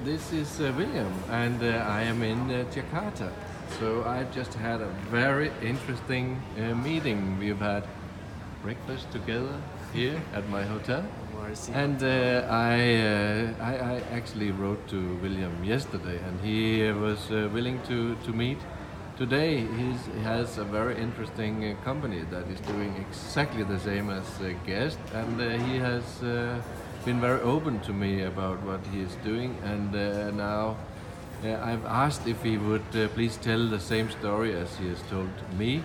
This is William, and I am in Jakarta. So I just had a very interesting meeting. We've had breakfast together here at my hotel, Marcy. and I actually wrote to William yesterday, and he was willing to meet. Today he has a very interesting company that is doing exactly the same as Gaest, and he has been very open to me about what he is doing. And now I've asked if he would please tell the same story as he has told me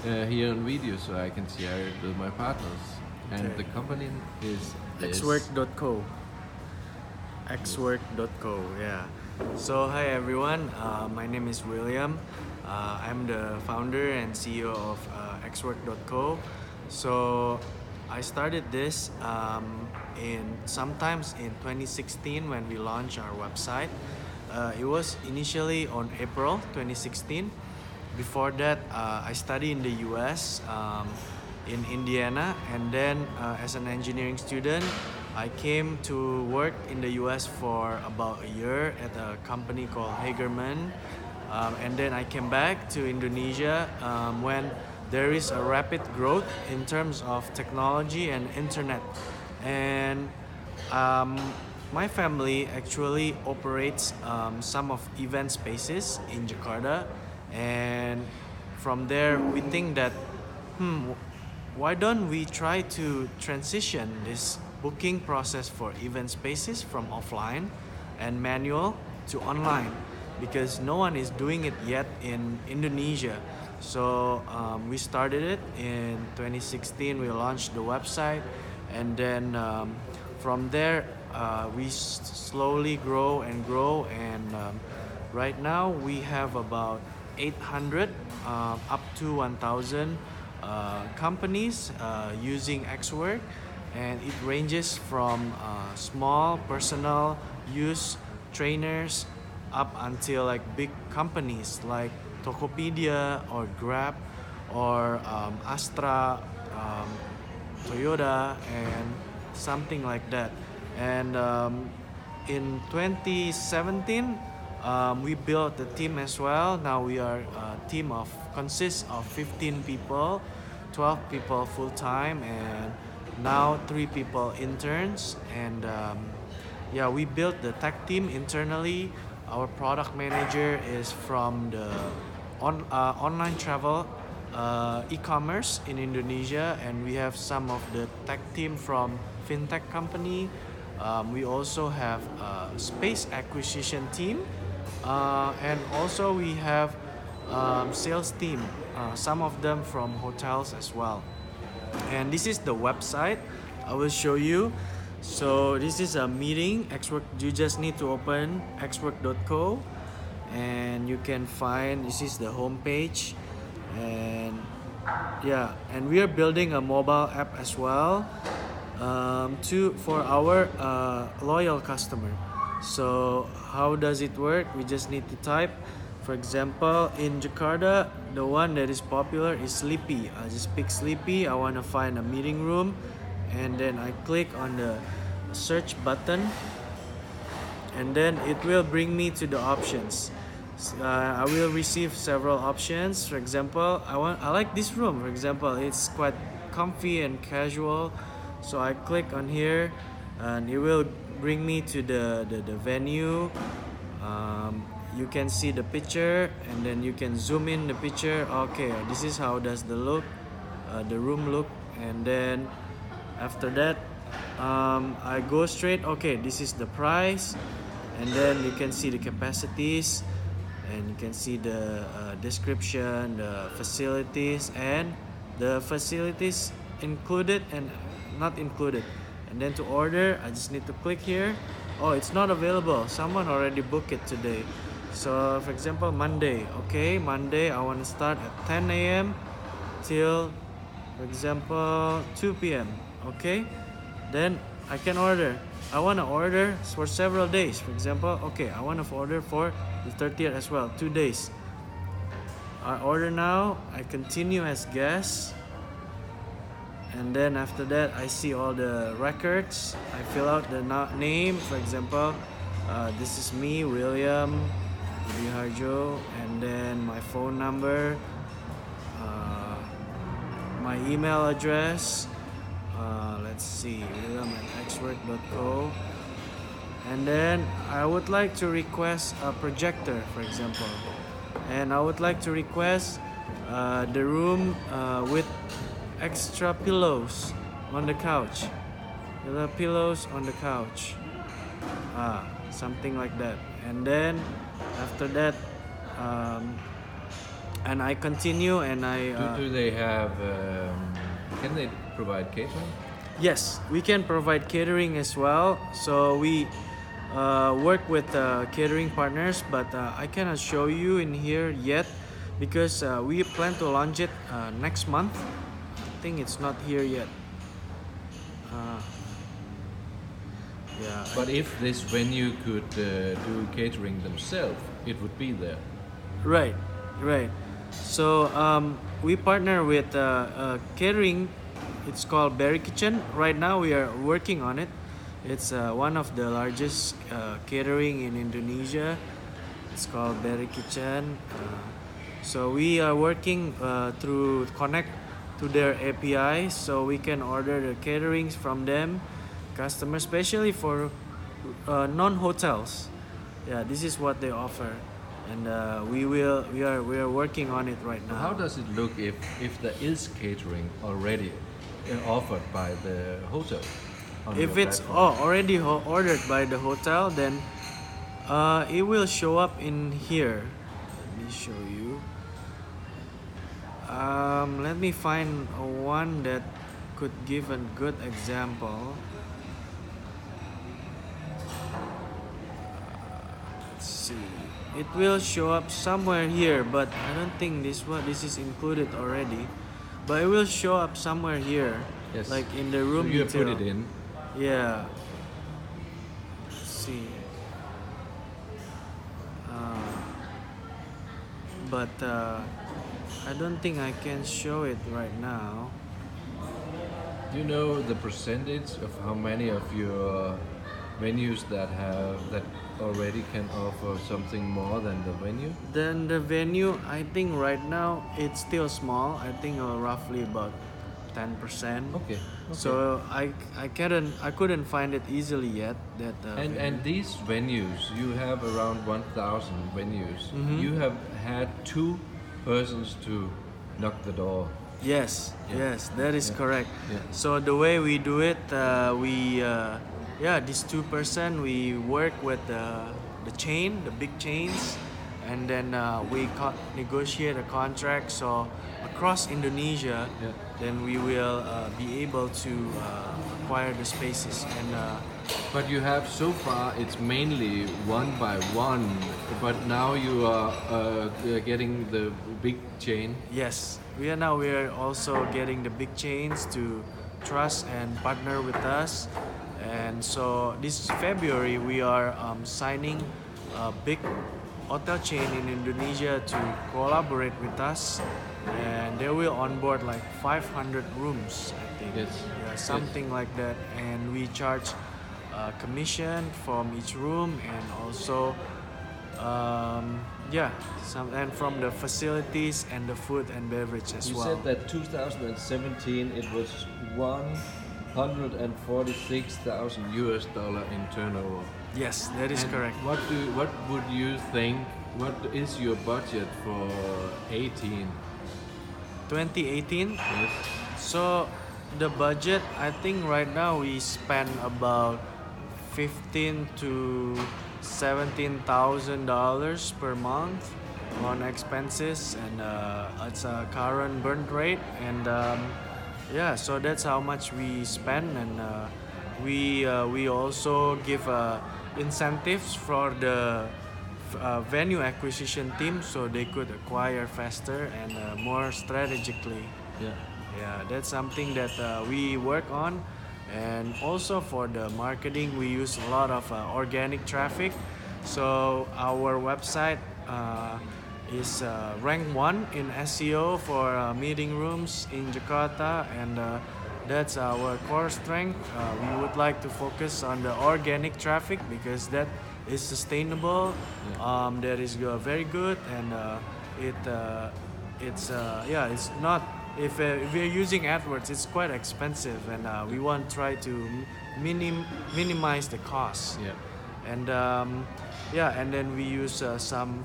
here on video, so I can share it with my partners. And Okay. the company is this. Xwork.co. Xwork.co, yeah. So, hi everyone, my name is William. I'm the founder and CEO of Xwork.co. So, I started this sometimes in 2016 when we launched our website. It was initially on April 2016. Before that, I studied in the US, in Indiana, and then as an engineering student, I came to work in the US for about a year at a company called Hagerman. And then I came back to Indonesia when there is a rapid growth in terms of technology and internet. And um, my family actually operates some of event spaces in Jakarta, and from there we think that, why don't we try to transition this booking process for event spaces from offline and manual to online, because no one is doing it yet in Indonesia. So we started it in 2016. We launched the website, and then from there we slowly grow and grow. And right now we have about 800 up to 1,000 companies using Xwork, and it ranges from small personal use trainers up until like big companies like Tokopedia or Grab or Astra, um, Toyota, and something like that. And in 2017, we built a team as well. Now we are a team of consists of 15 people, 12 people full time, and now 3 people interns. And yeah, we built the tech team internally. Our product manager is from the online travel e-commerce in Indonesia, and we have some of the tech team from fintech company. We also have a space acquisition team, and also we have sales team, some of them from hotels as well. And this is the website I will show you. So this is a meeting Xwork. You just need to open xwork.co, and you can find, this is the homepage. And yeah, and we are building a mobile app as well, for our loyal customer. So how does it work? We just need to type, for example, in Jakarta, the one that is popular is Sleepy. I just pick Sleepy. I want to find a meeting room, and then I click on the search button, and then it will bring me to the options. I will receive several options. For example, I like this room. For example, it's quite comfy and casual. So I click on here, and it will bring me to the venue. You can see the picture, and then you can zoom in the picture. Okay, this is how does the room look. And then after that, I go straight. Okay, this is the price, and then you can see the capacities, and you can see the description, the facilities, and the facilities included and not included. And then to order, I just need to click here. Oh, it's not available. Someone already booked it today. So for example, Monday. Okay, Monday I want to start at 10 a.m. till, for example, 2 p.m. Okay, then I can order. I want to order for several days. For example, okay, I want to order for the 30th as well, 2 days. I order now. I continue as guest, and then after that I see all the records. I fill out the name. For example, This is me, William Wiharjo, and then my phone number, uh, my email address. Let's see, william@xwork.co. And then I would like to request a projector, for example, and I would like to request the room with extra pillows on the couch. The pillows on the couch, something like that. And then after that, and I continue and I. Do they have? Can they provide catering? Yes, we can provide catering as well. So we work with catering partners, but I cannot show you in here yet because we plan to launch it next month. I think it's not here yet. Yeah. But if this venue could do catering themselves, it would be there. Right, right. So we partner with catering. It's called Berry Kitchen. Right now we are working on it. It's one of the largest catering in Indonesia. It's called Berry Kitchen. So we are working through connect to their API, so we can order the caterings from them, customers, especially for non-hotels. Yeah, this is what they offer, and we are working on it right now. How does it look if there is catering already offered by the hotel? If it's already ordered by the hotel, then it will show up in here. Let me show you. Let me find one that could give a good example. Let's see. It will show up somewhere here, but I don't think this is included already. But it will show up somewhere here, Yes. like in the room So you detail. put it in. Yeah. Let's see. But I don't think I can show it right now. Do you know the percentage of how many of your venues that already can offer something more than the venue? Then the venue, I think right now it's still small. I think roughly about 10%. Okay. So I couldn't find it easily yet. That And these venues, you have around 1,000 venues. You have had 2 persons to knock the door. Yes, Yeah. yes, that is correct. Yeah. So the way we do it, these 2%, we work with the chain, the big chains, and then we negotiate a contract. So across Indonesia, Yeah. then we will be able to acquire the spaces. And But you have so far, it's mainly one by one. But now you are getting the big chain. yes, we are also getting the big chains to trust and partner with us. And so this February we are signing a big hotel chain in Indonesia to collaborate with us, and they will onboard like 500 rooms, I think. Yes. Yeah, something like that. And we charge commission from each room, and also and from the facilities and the food and beverage as You well. said that 2017 it was $146,000 in turnover. Yes, that is And correct. What would you think? What is your budget for 2018. Yes. So the budget, I think right now we spend about $15,000 to $17,000 per month on expenses, and it's a current burn rate, and so that's how much we spend. And we also give incentives for the venue acquisition team, so they could acquire faster and more strategically. Yeah. Yeah, that's something that we work on. And also for the marketing, we use a lot of organic traffic. So our website is ranked 1 in SEO for meeting rooms in Jakarta, and that's our core strength. We would like to focus on the organic traffic because that is sustainable. Yeah. That is very good, and it yeah, it's not. If we're using AdWords, it's quite expensive, and we want to try to minimize the costs. Yeah. And yeah, and then we use some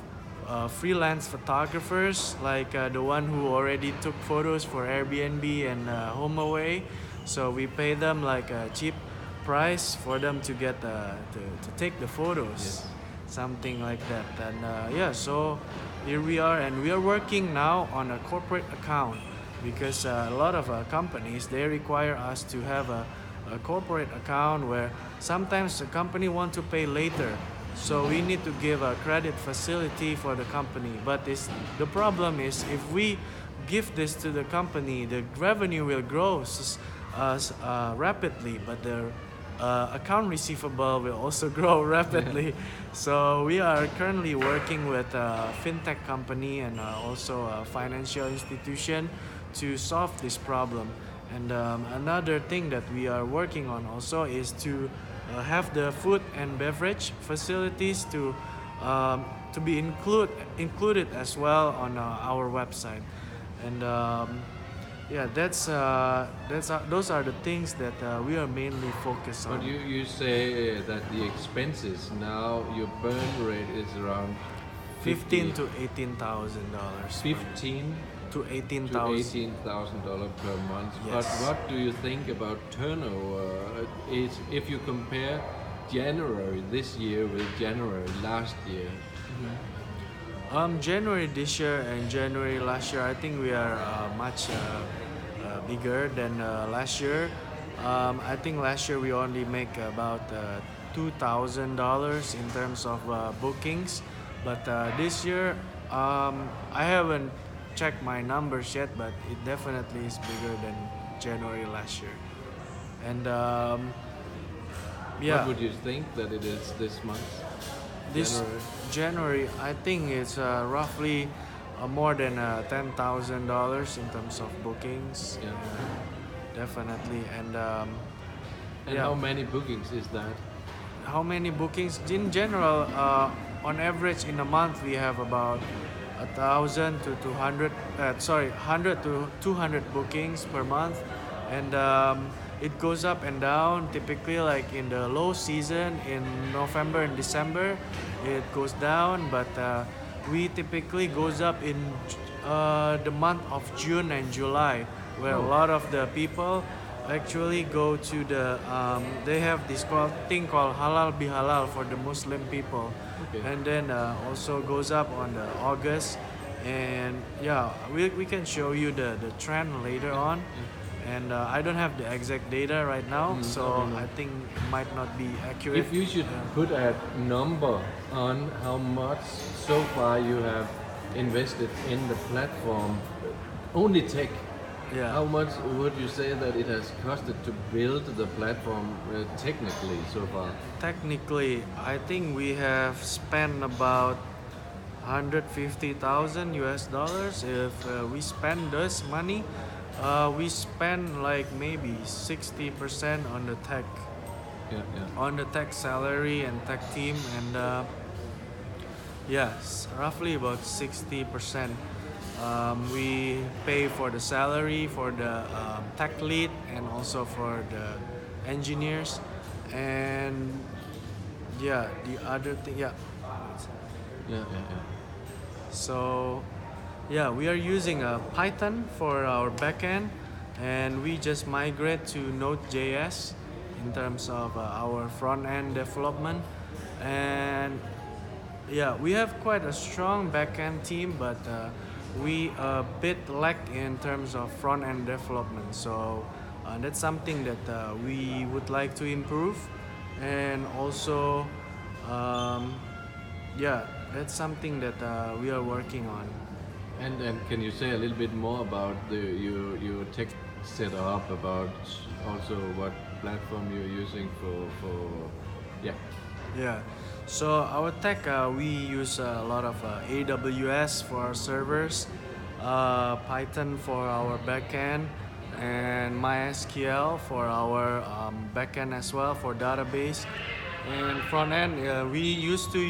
freelance photographers, like the one who already took photos for Airbnb and HomeAway. So we pay them like a cheap price for them to get to take the photos. Yes. Something like that. And yeah, so here we are, and we are working now on a corporate account, because a lot of companies, they require us to have a corporate account where sometimes the company want to pay later, so we need to give a credit facility for the company. But the problem is, if we give this to the company, the revenue will grow rapidly, but the account receivable will also grow rapidly. So we are currently working with a fintech company and also a financial institution to solve this problem. And another thing that we are working on also is to have the food and beverage facilities to be included as well on our website. And yeah, those are the things that we are mainly focused on. But you say that the expenses now, your burn rate is around $15,000 to $18,000. 15 to to 18,000. $18,000 per month. Yes. But what do you think about turnover? Is if you compare January this year with January last year? January this year and January last year, I think we are much bigger than last year. I think last year we only make about $2,000 in terms of bookings, but this year I haven't checked my numbers yet, but it definitely is bigger than January last year. And yeah. What would you think that it is this month? This January, I think it's roughly more than $10,000 in terms of bookings. Yeah. Definitely. And And yeah. how many bookings is that? How many bookings? In general, on average in a month, we have about 1,000 to 200. 100 to 200 bookings per month, and it goes up and down. Typically, like in the low season in November and December, it goes down, but we typically goes up in the month of June and July, where a lot of the people actually go to the they have this thing called halal bihalal for the Muslim people. Okay. And then also goes up on the August. And yeah, we can show you the trend later on. And I don't have the exact data right now, so I think it might not be accurate. If you should put a number on how much so far you have invested in the platform, only tech, Yeah. how much would you say that it has costed to build the platform technically so far? Technically, I think we have spent about 150,000 US dollars. If we spend this money, we spend like maybe 60% on the tech, on the tech salary and tech team, and yes, roughly about 60%. We pay for the salary for the tech lead and also for the engineers, and yeah, the other thing, yeah. Yeah. So yeah, we are using Python for our backend, and we just migrate to Node.js in terms of our front end development. And yeah, we have quite a strong backend team, but we a bit lack in terms of front end development. So that's something that we would like to improve, and also yeah, that's something that we are working on. And can you say a little bit more about your tech setup, about also what platform you're using for yeah. Yeah, so our tech, we use a lot of AWS for our servers, Python for our backend, and MySQL for our backend as well for database. And front end, we used to